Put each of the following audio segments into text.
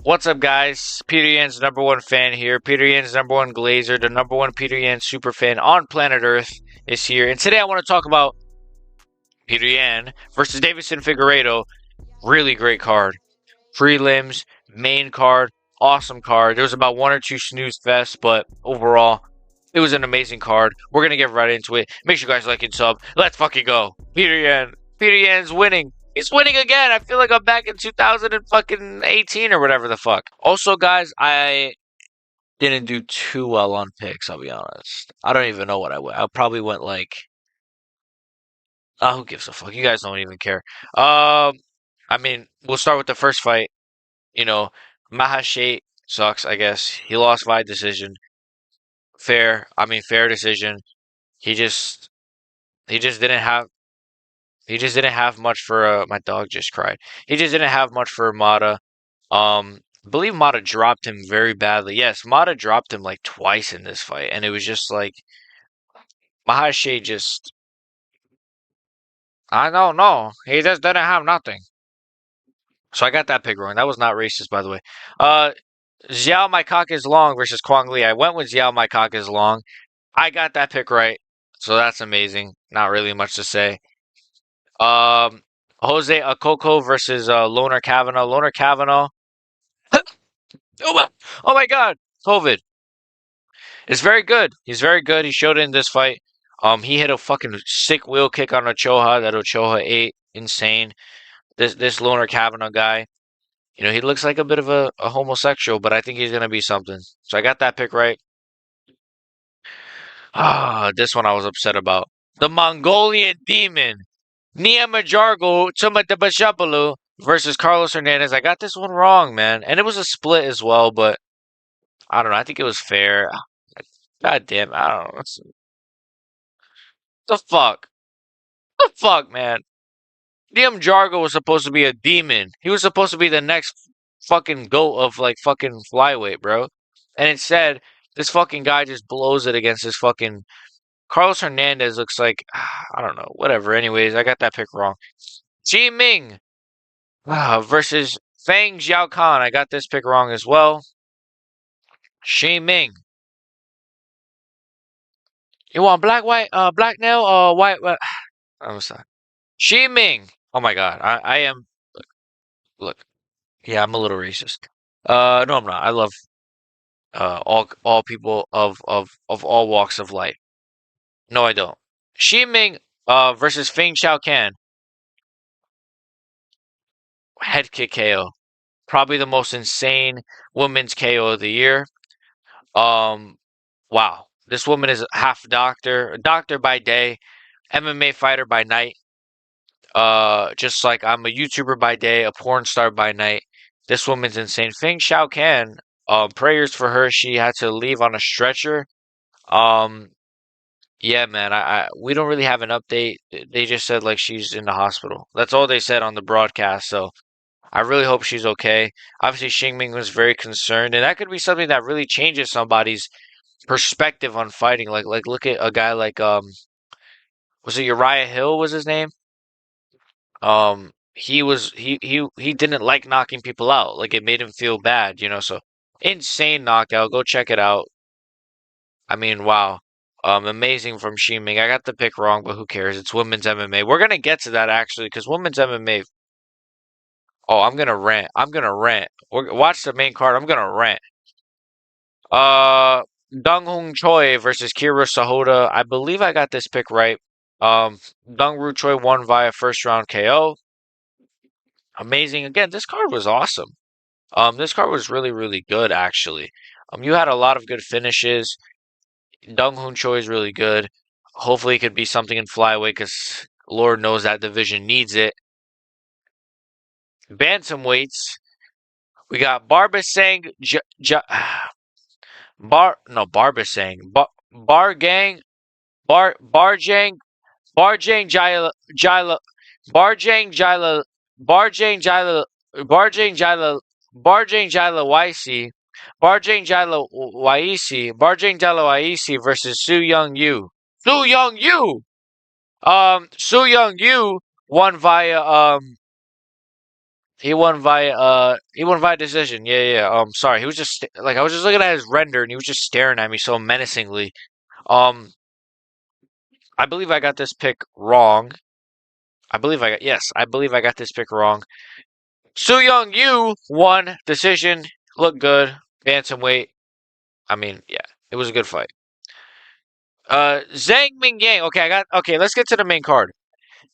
What's up, guys? Peter Yan's #1 fan here. Peter Yan's #1 Glazer, the #1 Peter Yan super fan on planet Earth is here. And today I want to talk about Peter Yan versus Davison Figueiredo. Really great card. Prelims, main card, awesome card. There was about one or two snooze fests, but overall, it was an amazing card. We're going to get right into it. Make sure you guys like and sub. Let's fucking go. Peter Yan. Peter Yan's winning. He's winning again. I feel like I'm back in 2018 or whatever the fuck. Also, guys, I didn't do too well on picks, I'll be honest. I don't even know what I went. I probably went like, who gives a fuck? You guys don't even care. I mean, we'll start with the first fight. You know, Mahashe sucks, I guess. He lost by decision. Fair decision. He just he just didn't have much for my dog just cried. He just didn't have much for Mata. I believe Mata dropped him very badly. Yes, Mata dropped him like twice in this fight, and it was just like Mahashe just I don't know. He just didn't have nothing. So I got that pick wrong. That was not racist, by the way. Xiao My Cock is Long versus Kwang Li. I went with Xiao My Cock is Long. I got that pick right. So that's amazing. Not really much to say. Jose Akoko versus Loner Kavanaugh. Loner Kavanaugh. Oh my God. COVID. It's very good. He's very good. He showed it in this fight. He hit a fucking sick wheel kick on Ochoa that Ochoa ate. Insane. This Loner Kavanaugh guy. You know, he looks like a bit of a homosexual, but I think he's gonna be something. So I got that pick right. This one I was upset about. The Mongolian Demon. Nia Majargo Tumatabashapalu versus Carlos Hernandez. I got this one wrong, man. And it was a split as well, but I don't know. I think it was fair. God damn, I don't know. The fuck? The fuck, man? Liam Jargo was supposed to be a demon. He was supposed to be the next fucking goat of like fucking flyweight, bro. And instead, this fucking guy just blows it against this fucking Carlos Hernandez looks like I don't know, whatever. Anyways, I got that pick wrong. Ji Ming versus Fang Xiao Kan. I got this pick wrong as well. Shi Ming. You want black nail or white? I'm sorry. Shi Ming. Oh my God, I am. Look, yeah, I'm a little racist. No, I'm not. I love all people of all walks of life. No, I don't. Shi Ming versus Feng Xiao Kan. Head kick KO. Probably the most insane women's KO of the year. Wow. This woman is half doctor, a doctor by day, MMA fighter by night. Just like I'm a YouTuber by day, a porn star by night. This woman's insane. Feng Xiao Kan, prayers for her. She had to leave on a stretcher. Um, yeah, man, we don't really have an update. They just said like she's in the hospital. That's all they said on the broadcast. So I really hope she's okay. Obviously, Xingming was very concerned, and that could be something that really changes somebody's perspective on fighting. Like look at a guy like was it Uriah Hill was his name? He didn't like knocking people out. Like it made him feel bad, you know. So insane knockout. Go check it out. I mean, wow. Amazing from Ximing. I got the pick wrong, but who cares? It's women's MMA. We're gonna get to that actually, because women's MMA. Oh, I'm gonna rant. I'm gonna rant. Watch the main card. I'm gonna rant. Uh, Dong Hung Choi versus Kira Sahota. I believe I got this pick right. Dong Ru Choi won via first round KO. Amazing. Again, this card was awesome. This card was really, really good actually. You had a lot of good finishes. Dong Hoon Choi is really good. Hopefully, it could be something in flyweight because Lord knows that division needs it. Bantamweights, we got Barbasang, Barbasang, Bargang, Barjang, Barjang Jila, Jila, Barjang Jila, Barjang Jila, Barjang Jila, Barjang Jila YC, Barjang Jila Waisi, Barjang Jila Waisi versus Su Young Yu. Su Young Yu. Su Young Yu won via he won via decision. Yeah, yeah. Sorry. He was just like I was just looking at his render and he was just staring at me so menacingly. Um I believe I got this pick wrong. I believe I got this pick wrong. Soo Young Yu won decision. Looked good. Bantamweight. I mean, yeah, it was a good fight. Zhang Mingyang. Okay, let's get to the main card.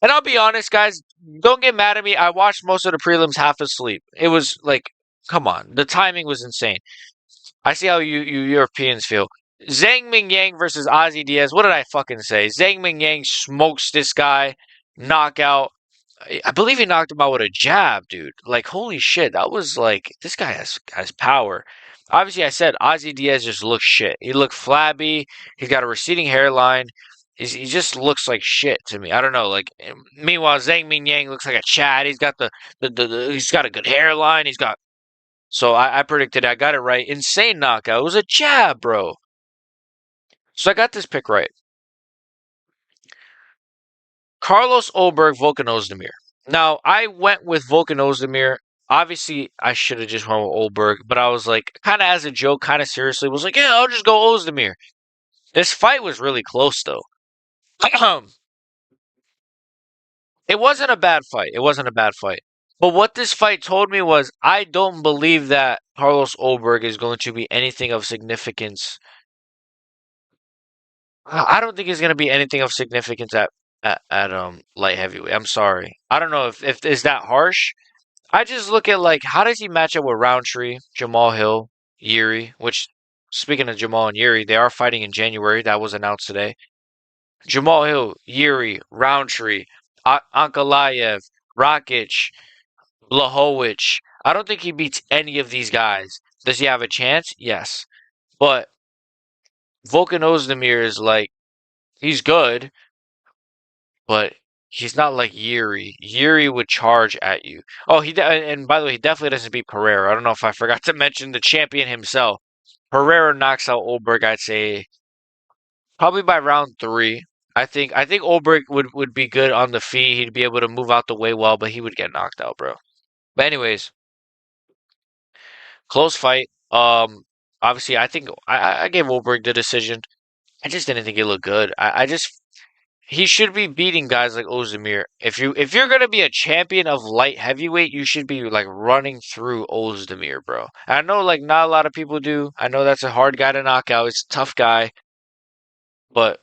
And I'll be honest, guys, don't get mad at me. I watched most of the prelims half asleep. It was like, come on, the timing was insane. I see how you Europeans feel. Zhang Mingyang versus Ozzy Diaz. What did I fucking say? Zhang Mingyang smokes this guy, knockout. I believe he knocked him out with a jab, dude. Like, holy shit, that was like this guy has power. Obviously, I said Ozzy Diaz just looks shit. He looked flabby. He's got a receding hairline. He just looks like shit to me. I don't know. Like, meanwhile, Zhang Mingyang looks like a Chad. He's got he's got a good hairline. He's got so I predicted I got it right. Insane knockout. It was a jab, bro. So I got this pick right. Carlos Ulberg, Volkan Ozdemir. Now, I went with Volkan Ozdemir. Obviously, I should have just went with Ulberg, but I was like, kind of as a joke, kind of seriously, was like, yeah, I'll just go Ozdemir. This fight was really close, though. It wasn't a bad fight. It wasn't a bad fight. But what this fight told me was I don't believe that Carlos Ulberg is going to be anything of significance. I don't think he's going to be anything of significance at light heavyweight. I'm sorry. I don't know if is that harsh. I just look at like how does he match up with Roundtree, Jamal Hill, Yuri, which speaking of Jamal and Yuri, they are fighting in January. That was announced today. Jamal Hill, Yuri, Roundtree, Ankalaev, Rakic, Blachowicz. I don't think he beats any of these guys. Does he have a chance? Yes. But Volkan Ozdemir is like he's good, but he's not like Yuri. Yuri would charge at you. Oh, and by the way, he definitely doesn't beat Pereira. I don't know if I forgot to mention the champion himself. Pereira knocks out Ulberg, I'd say probably by round three. I think Ulberg would be good on the feet. He'd be able to move out the way well, but he would get knocked out, bro. But anyways, close fight. Obviously, I think I gave Ulberg the decision. I just didn't think he looked good. I just he should be beating guys like Ozdemir. If you're gonna be a champion of light heavyweight, you should be like running through Ozdemir, bro. And I know like not a lot of people do. I know that's a hard guy to knock out. It's a tough guy, but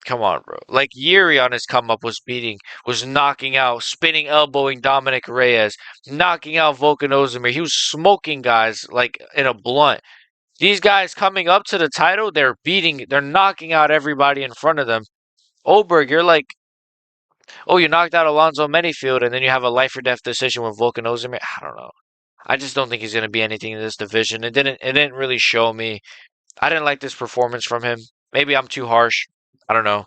come on, bro. Like Yuri on his come up was knocking out, spinning elbowing Dominic Reyes, knocking out Volkan Ozdemir. He was smoking guys like in a blunt. These guys coming up to the title, they're knocking out everybody in front of them. Oberg, you're like, oh, you knocked out Alonzo Manyfield, and then you have a life or death decision with Volkan Ozdemir. I don't know. I just don't think he's going to be anything in this division. It didn't really show me. I didn't like this performance from him. Maybe I'm too harsh. I don't know.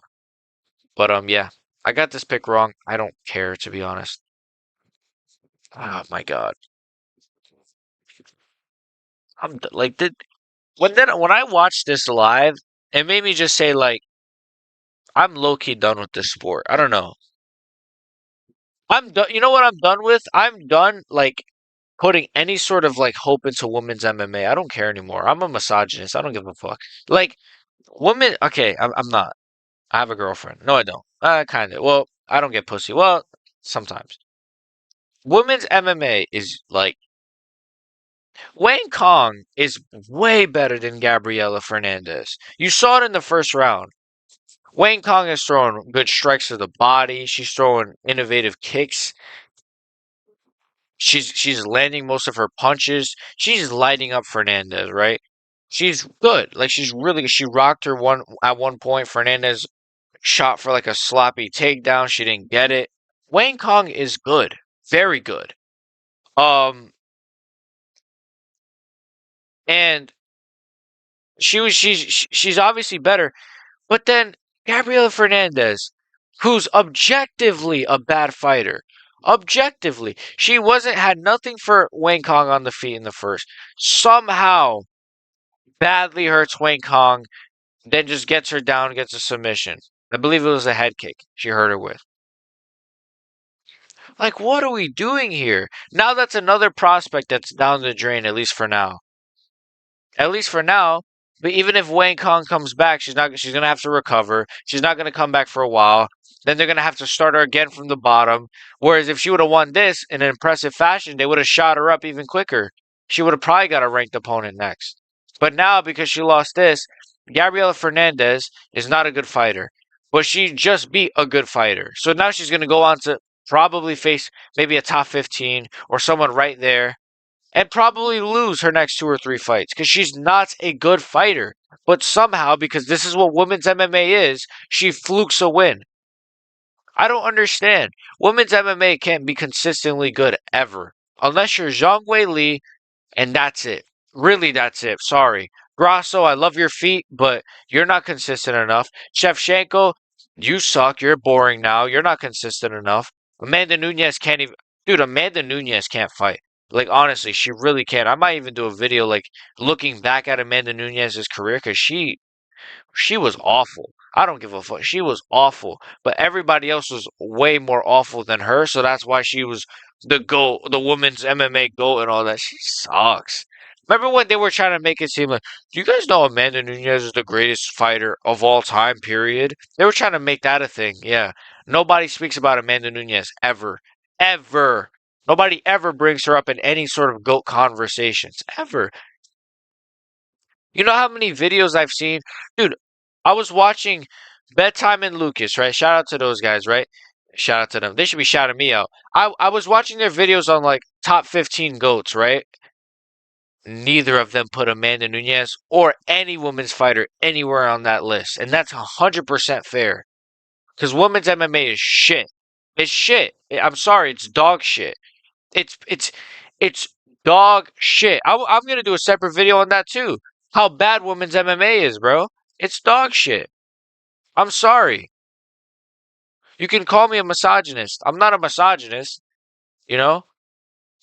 But yeah, I got this pick wrong. I don't care to be honest. Oh my god, like did when I watched this live, it made me just say like I'm low key done with this sport. I don't know. I'm done. You know what I'm done with? I'm done like putting any sort of like hope into women's MMA. I don't care anymore. I'm a misogynist. I don't give a fuck. Like women. Okay, I'm not. I have a girlfriend. No, I don't. Kind of. Well, I don't get pussy. Well, sometimes. Women's MMA is like Wayne Kong is way better than Gabriela Fernandez. You saw it in the first round. Wayne Kong is throwing good strikes to the body. She's throwing innovative kicks. She's landing most of her punches. She's lighting up Fernandez, right? She's good. Like she's really she rocked her one at one point. Fernandez shot for like a sloppy takedown. She didn't get it. Wayne Kong is good. Very good. Um and she's obviously better. But then Gabriela Fernandez, who's objectively a bad fighter, objectively, she wasn't had nothing for Wayne Kong on the feet in the first. Somehow badly hurts Wayne Kong, then just gets her down, gets a submission. I believe it was a head kick she hurt her with. Like, what are we doing here? Now that's another prospect that's down the drain, at least for now. At least for now. But even if Wang Kong comes back, she's gonna have to recover. She's not gonna come back for a while. Then they're gonna have to start her again from the bottom. Whereas if she would have won this in an impressive fashion, they would have shot her up even quicker. She would have probably got a ranked opponent next. But now because she lost this, Gabriela Fernandez is not a good fighter. But she just beat a good fighter. So now she's gonna go on to probably face maybe a top 15 or someone right there and probably lose her next 2 or 3 fights because she's not a good fighter. But somehow, because this is what women's MMA is, she flukes a win. I don't understand. Women's MMA can't be consistently good ever. Unless you're Zhang Wei Li, and that's it. Really, that's it. Sorry. Grasso, I love your feet, but you're not consistent enough. Shevchenko, you suck. You're boring now. You're not consistent enough. Amanda Nunes can't even. Dude, Amanda Nunes can't fight. Like, honestly, she really can't. I might even do a video, like, looking back at Amanda Nunes' career, because she was awful. I don't give a fuck. She was awful. But everybody else was way more awful than her, so that's why she was the GOAT, the women's MMA GOAT and all that. She sucks. Remember when they were trying to make it seem like, do you guys know Amanda Nunes is the greatest fighter of all time, period? They were trying to make that a thing, yeah. Nobody speaks about Amanda Nunes ever. Ever. Nobody ever brings her up in any sort of GOAT conversations. Ever. You know how many videos I've seen? Dude, I was watching Bedtime and Lucas, right? Shout out to those guys, right? Shout out to them. They should be shouting me out. I was watching their videos on like top 15 GOATs, right? Neither of them put Amanda Nunes or any women's fighter anywhere on that list. And that's 100% fair. Because women's MMA is shit. It's shit. I'm sorry, it's dog shit. It's it's dog shit. I'm gonna do a separate video on that too. How bad women's MMA is, bro. It's dog shit. I'm sorry. You can call me a misogynist. I'm not a misogynist, you know?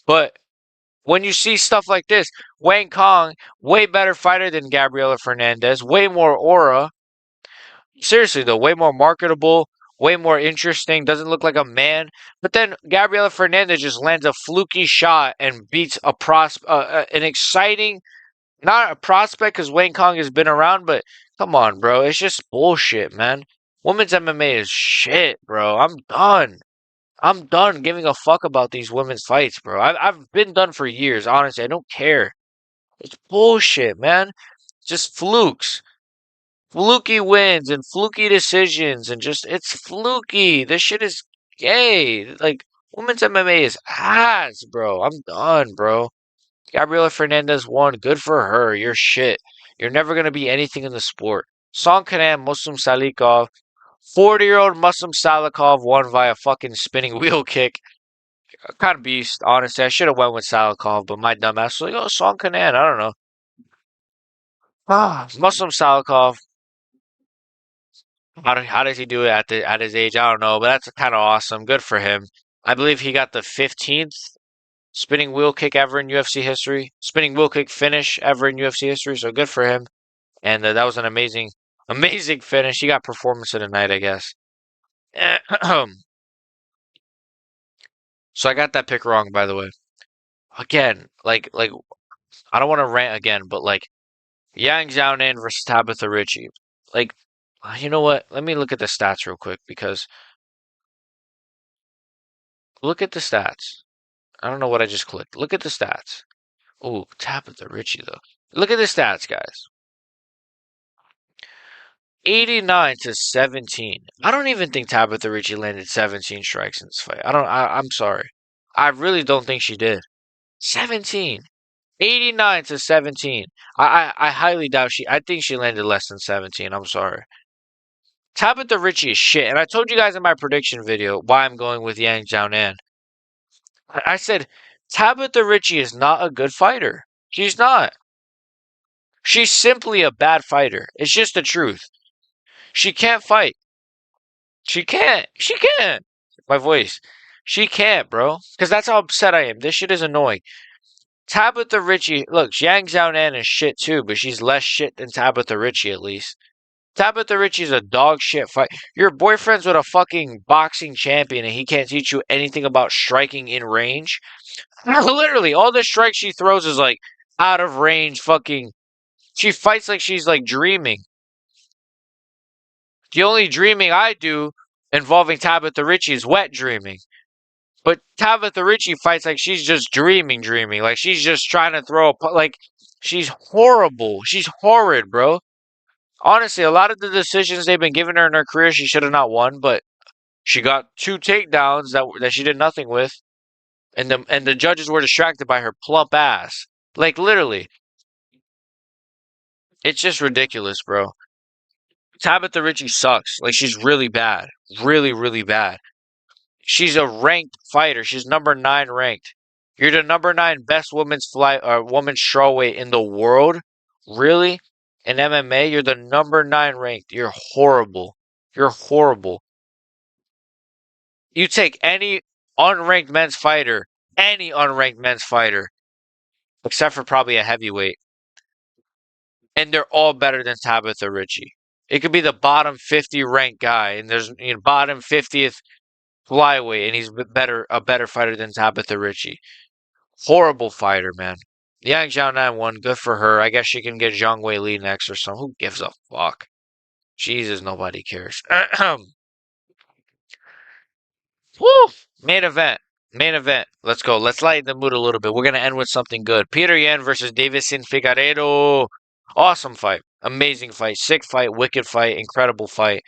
But when you see stuff like this, Wang Kong, way better fighter than Gabriela Fernandez, way more aura. Seriously though, way more marketable, way more interesting, doesn't look like a man. But then Gabriela Fernandez just lands a fluky shot and beats an exciting, not a prospect because Wayne Kong has been around, but come on, bro. It's just bullshit, man. Women's MMA is shit, bro. I'm done. I'm done giving a fuck about these women's fights, bro. I've been done for years, honestly. I don't care. It's bullshit, man. Just flukes. Fluky wins and fluky decisions and just, it's fluky. This shit is gay. Like, women's MMA is ass, bro. I'm done, bro. Gabriela Fernandez won. Good for her. You're shit. You're never going to be anything in the sport. Song Kanan, Muslim Salikov. 40-year-old Muslim Salikov won via fucking spinning wheel kick. Kind of beast, honestly. I should have went with Salikov, but my dumbass was like, oh, Song Kanan. I don't know. Muslim Salikov. How does he do it at his age? I don't know, but that's kind of awesome. Good for him. I believe he got the 15th spinning wheel kick ever in UFC history. Spinning wheel kick finish ever in UFC history. So good for him. And that was an amazing, amazing finish. He got performance of the night, I guess. So I got that pick wrong, by the way. Again, like I don't want to rant again, but like Yang Xiaonan versus Tabitha Ritchie. Like, you know what? Let me look at the stats real quick because look at the stats. I don't know what I just clicked. Look at the stats. Oh, Tabitha Ritchie though. Look at the stats, guys. 89 to 17. I don't even think Tabitha Ritchie landed 17 strikes in this fight. I'm sorry. I really don't think she did. 17. 89 to 17. I highly doubt I think she landed less than 17. I'm sorry. Tabitha Ritchie is shit. And I told you guys in my prediction video why I'm going with Yang Xiaonan. I said Tabitha Ritchie is not a good fighter. She's not. She's simply a bad fighter. It's just the truth. She can't fight. She can't. She can't. My voice. She can't, bro. Because that's how upset I am. This shit is annoying. Tabitha Ritchie, look, Yang Xiaonan is shit too, but she's less shit than Tabitha Ritchie at least. Tabitha Ritchie's a dog shit fight. Your boyfriend's with a fucking boxing champion and he can't teach you anything about striking in range? Literally, all the strikes she throws is like out of range fucking. She fights like she's like dreaming. The only dreaming I do involving Tabitha Ritchie is wet dreaming. But Tabitha Ritchie fights like she's just dreaming. Like she's just trying to throw like she's horrible. She's horrid, bro. Honestly, a lot of the decisions they've been giving her in her career, she should have not won, but she got 2 takedowns that she did nothing with, and the judges were distracted by her plump ass. Like literally, it's just ridiculous, bro. Tabitha Ritchie sucks. Like she's really bad, really bad. She's a ranked fighter. She's number 9 ranked. You're the number 9 best women's strawweight in the world. Really? In MMA, you're the number 9 ranked. You're horrible. You're horrible. You take any unranked men's fighter, except for probably a heavyweight, and they're all better than Tabitha Ritchie. It could be the bottom 50 ranked guy, and there's bottom 50th flyweight, and he's a better fighter than Tabitha Ritchie. Horrible fighter, man. Yang Xiaonan won. Good for her. I guess she can get Zhang Wei Li next or something. Who gives a fuck? Jesus, nobody cares. Woo! Main event. Main event. Let's go. Let's lighten the mood a little bit. We're going to end with something good. Petr Yan versus Davison Figueiredo. Awesome fight. Amazing fight. Sick fight. Wicked fight. Incredible fight.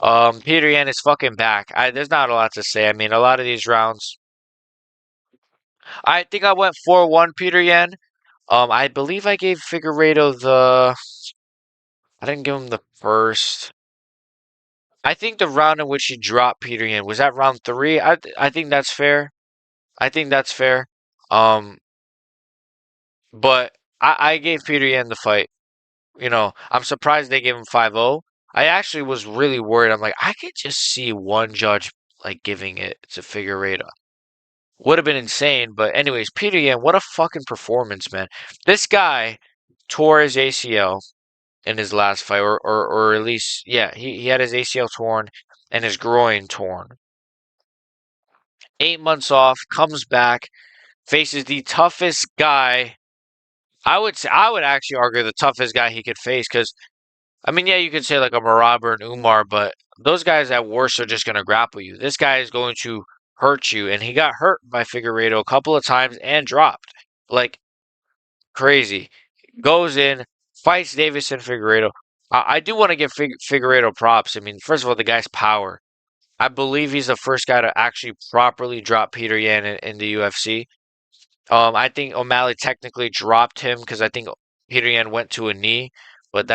Petr Yan is fucking back. There's not a lot to say. I mean, a lot of these rounds. I think I went 4-1 Petr Yan. I believe I gave Figueiredo I didn't give him the first. I think the round in which he dropped Petr Yan was that round 3. I think that's fair. I think that's fair. Um, but I gave Petr Yan the fight. I'm surprised they gave him 5-0. I actually was really worried. I'm like, I could just see one judge like giving it to Figueiredo. Would have been insane. But anyways, Petr Yan, what a fucking performance, man. This guy tore his ACL in his last fight, or at least, yeah, he had his ACL torn and his groin torn. 8 months off, comes back, faces the toughest guy. I would actually argue the toughest guy he could face because, I mean, yeah, you could say like a Merab or an Umar, but those guys at worst are just going to grapple you. This guy is going to hurt you, and he got hurt by Figueiredo a couple of times and dropped. Like, crazy. Goes in, fights Davison Figueiredo. I do want to give Figueiredo props. I mean, first of all, the guy's power. I believe he's the first guy to actually properly drop Petr Yan in the UFC. I think O'Malley technically dropped him because I think Petr Yan went to a knee, but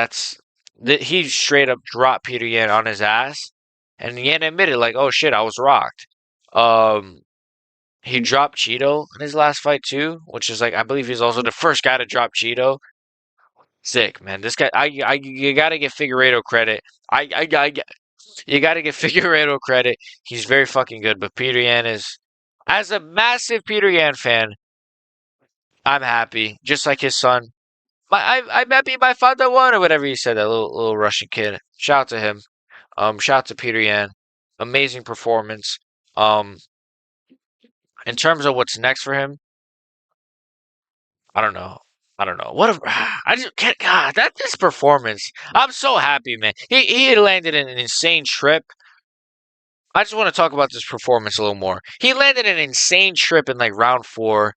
he straight up dropped Petr Yan on his ass, and Yan admitted like, "Oh shit, I was rocked." Um, he dropped Cheeto in his last fight too, which is like I believe he's also the first guy to drop Cheeto. Sick, man. This guy, you gotta give Figueiredo credit. You gotta give Figueiredo credit. He's very fucking good. But Petr Yan is, as a massive Petr Yan fan, I'm happy. Just like his son. I'm happy my father won, or whatever he said, that little Russian kid. Shout out to him. Shout out to Petr Yan. Amazing performance. Um, in terms of what's next for him, I don't know. I don't know. I just can't. God, that's his performance. I'm so happy, man. He had landed an insane trip. I just want to talk about this performance a little more. He landed an insane trip in like round 4.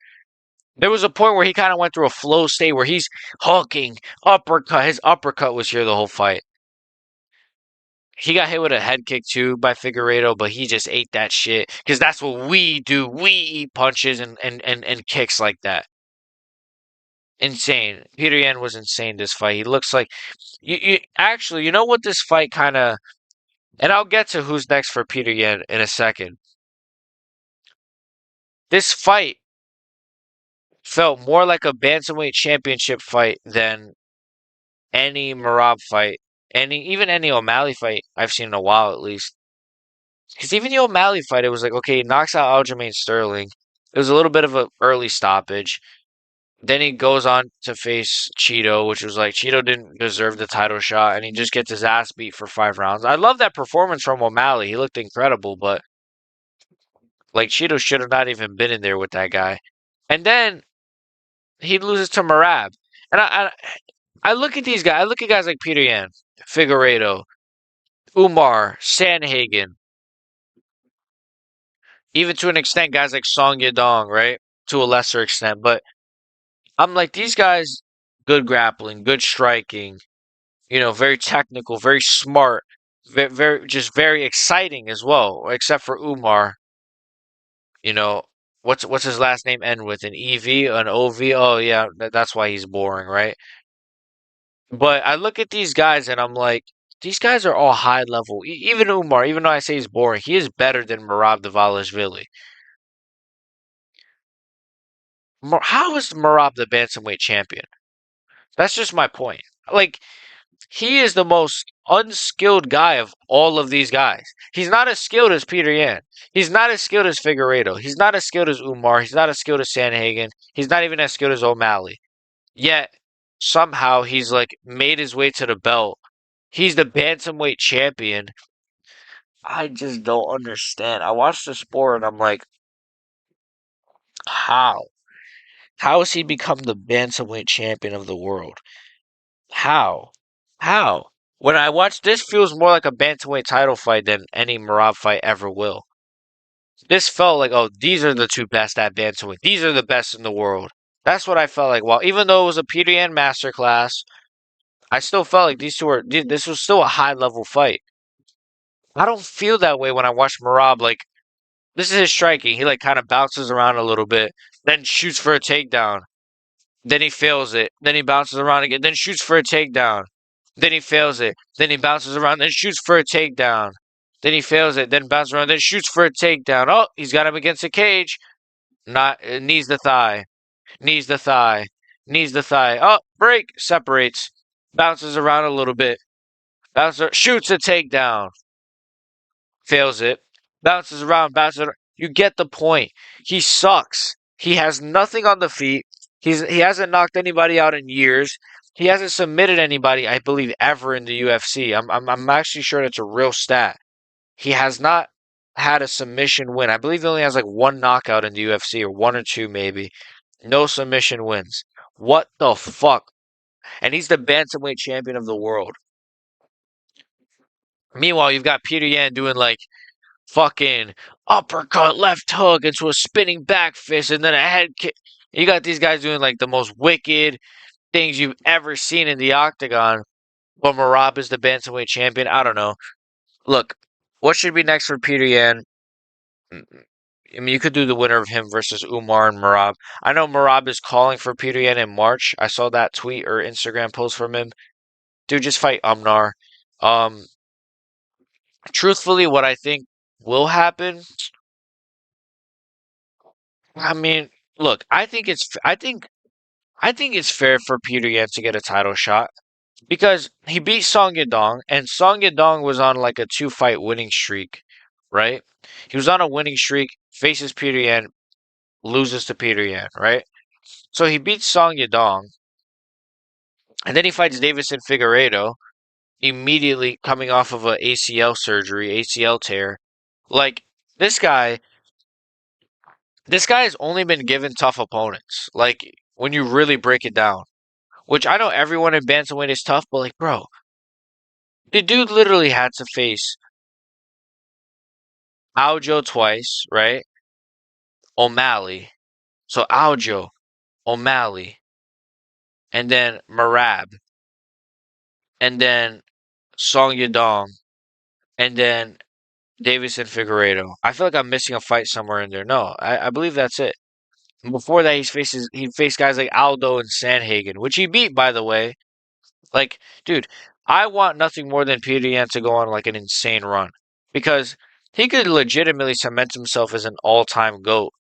There was a point where he kind of went through a flow state where he's hooking, uppercut. His uppercut was here the whole fight. He got hit with a head kick too by Figueiredo, but he just ate that shit because that's what we do. We eat punches and kicks like that. Insane. Petr Yan was insane this fight. He looks like you actually, you know what this fight kind of, and I'll get to who's next for Petr Yan in a second. This fight felt more like a bantamweight championship fight than any Merab fight, even any O'Malley fight I've seen in a while at least. Because even the O'Malley fight, it was like, okay, he knocks out Aljamain Sterling. It was a little bit of an early stoppage. Then he goes on to face Cheeto, which was like Cheeto didn't deserve the title shot, and he just gets his ass beat for 5 rounds. I love that performance from O'Malley. He looked incredible, but like Cheeto should have not even been in there with that guy. And then he loses to Marab. And I look at these guys. I look at guys like Petr Yan, Figueiredo, Umar, Sandhagen, even to an extent, guys like Song Yadong, right? To a lesser extent. But I'm like, these guys, good grappling, good striking, very technical, very smart, just very exciting as well, except for Umar. You know, what's his last name end with? An EV, an OV? Oh yeah, that's why he's boring, right? But I look at these guys and I'm like, these guys are all high level. Even Umar, even though I say he's boring, he is better than Merab Dvalishvili. How is Merab the bantamweight champion? That's just my point. Like, he is the most unskilled guy of all of these guys. He's not as skilled as Petr Yan. He's not as skilled as Figueiredo. He's not as skilled as Umar. He's not as skilled as Sandhagen. He's not even as skilled as O'Malley. Yet, somehow, he's like made his way to the belt. He's the bantamweight champion. I just don't understand. I watch the sport and I'm like, how? How has he become the bantamweight champion of the world? How? How? When I watch this, feels more like a bantamweight title fight than any Marab fight ever will. This felt like, oh, these are the two best at bantamweight. These are the best in the world. That's what I felt like. Well, even though it was a Petr Yan masterclass, I still felt like these two were. This was still a high level fight. I don't feel that way when I watch Marab. Like, this is his striking. He like kind of bounces around a little bit, then shoots for a takedown. Then he fails it. Then he bounces around again. Then shoots for a takedown. Then he fails it. Then he bounces around. Then shoots for a takedown. Then he fails it. Then bounces around. Then shoots for a takedown. Oh, he's got him against the cage. Not knees the thigh. Knees the thigh. Knees the thigh. Oh, break. Separates. Bounces around a little bit. Bounces. Shoots a takedown. Fails it. Bounces around. Bounces around. You get the point. He sucks. He has nothing on the feet. He hasn't knocked anybody out in years. He hasn't submitted anybody, I believe, ever in the UFC. I'm actually sure that's a real stat. He has not had a submission win. I believe he only has like one knockout in the UFC, or one or two maybe. No submission wins. What the fuck? And he's the bantamweight champion of the world. Meanwhile, you've got Petr Yan doing like fucking uppercut, left hook into a spinning back fist, and then a head kick. You got these guys doing like the most wicked things you've ever seen in the octagon. But Merab is the bantamweight champion. I don't know. Look, what should be next for Petr Yan? I mean, you could do the winner of him versus Umar and Merab. I know Merab is calling for Petr Yan in March. I saw that tweet or Instagram post from him. Dude, just fight Umnar. Um, Truthfully, what I think will happen. I mean, look, I think it's fair for Petr Yan to get a title shot because he beat Song Yadong, and Song Yadong was on like a 2-fight winning streak, right? He was on a winning streak, faces Petr Yan, loses to Petr Yan, right? So he beats Song Yadong, and then he fights Davison Figueiredo, immediately coming off of a ACL surgery, ACL tear. Like, this guy, this guy has only been given tough opponents. Like, when you really break it down. Which I know everyone in bantamweight is tough, but like, bro, the dude literally had to face Aljo twice, right? O'Malley. So Aljo, O'Malley, and then Marab, and then Song Yadong, and then Davison Figueiredo. I feel like I'm missing a fight somewhere in there. No, I believe that's it. And before that, he faced guys like Aldo and Sandhagen, which he beat, by the way. Like, dude, I want nothing more than Petr Yan to go on like an insane run because he could legitimately cement himself as an all-time GOAT.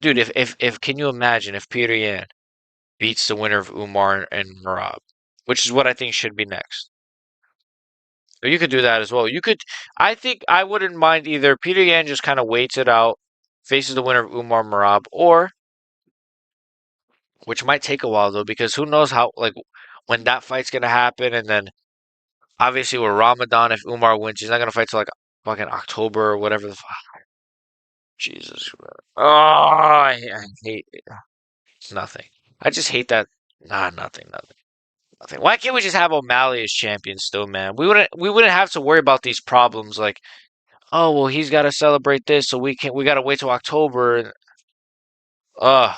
Dude, if can you imagine if Petr Yan beats the winner of Umar and Merab, which is what I think should be next. So you could do that as well. I think I wouldn't mind either. Petr Yan just kind of waits it out, faces the winner of Umar Merab, or which might take a while though, because who knows how like when that fight's gonna happen, and then obviously with Ramadan, if Umar wins, he's not gonna fight till like fucking October or whatever the fuck. Jesus. Oh, I hate it. It's nothing. I just hate that. Nah, nothing. Why can't we just have O'Malley as champion still, man? We wouldn't have to worry about these problems like, oh well, he's got to celebrate this, so we got to wait till October. And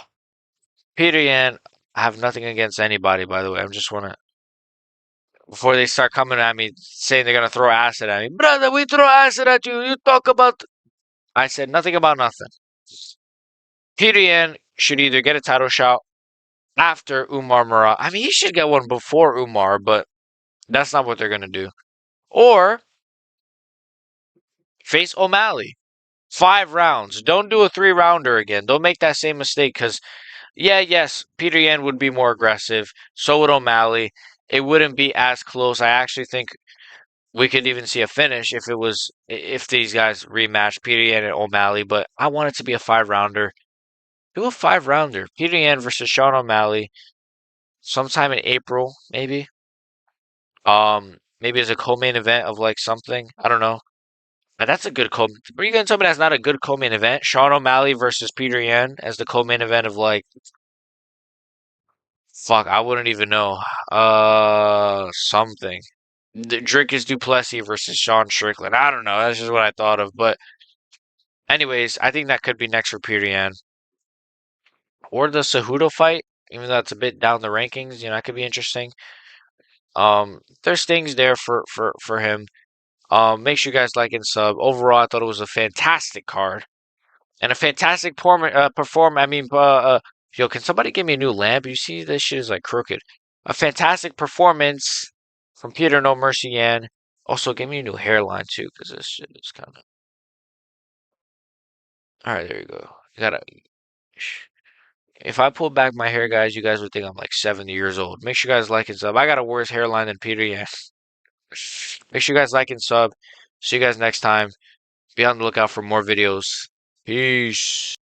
Peter Yan, I have nothing against anybody, by the way. I'm just wanna before they start coming at me saying they're gonna throw acid at me, brother. We throw acid at you. You talk about. I said nothing about nothing. Peter Yan should either get a title shot after Umar Murad. I mean, he should get one before Umar, but that's not what they're gonna do. Or face O'Malley. 5 rounds. Don't do a 3-rounder again. Don't make that same mistake because, yeah, yes, Peter Yan would be more aggressive. So would O'Malley. It wouldn't be as close. I actually think we could even see a finish if these guys rematch Peter Yan and O'Malley. But I want it to be a 5-rounder. Do a 5-rounder. Peter Yan versus Sean O'Malley sometime in April, maybe. Maybe as a co-main event of like something. I don't know. Now that's a good co. Are you gonna tell me that's not a good co-main event? Sean O'Malley versus Peter Yan as the co-main event of like, fuck, I wouldn't even know. Something. Dricus Duplessis versus Sean Strickland. I don't know. That's just what I thought of. But anyways, I think that could be next for Peter Yan or the Cejudo fight. Even though that's a bit down the rankings, that could be interesting. There's things there for him. Make sure you guys like and sub. Overall, I thought it was a fantastic card. And a fantastic perform. I mean, yo, can somebody give me a new lamp? You see, this shit is like crooked. A fantastic performance from Peter No Mercy Yan. Also, give me a new hairline too, because this shit is kind of. All right, there you go. You gotta. If I pull back my hair, guys, you guys would think I'm like 70 years old. Make sure you guys like and sub. I got a worse hairline than Peter Yan. Make sure you guys like and sub. See you guys next time. Be on the lookout for more videos. Peace.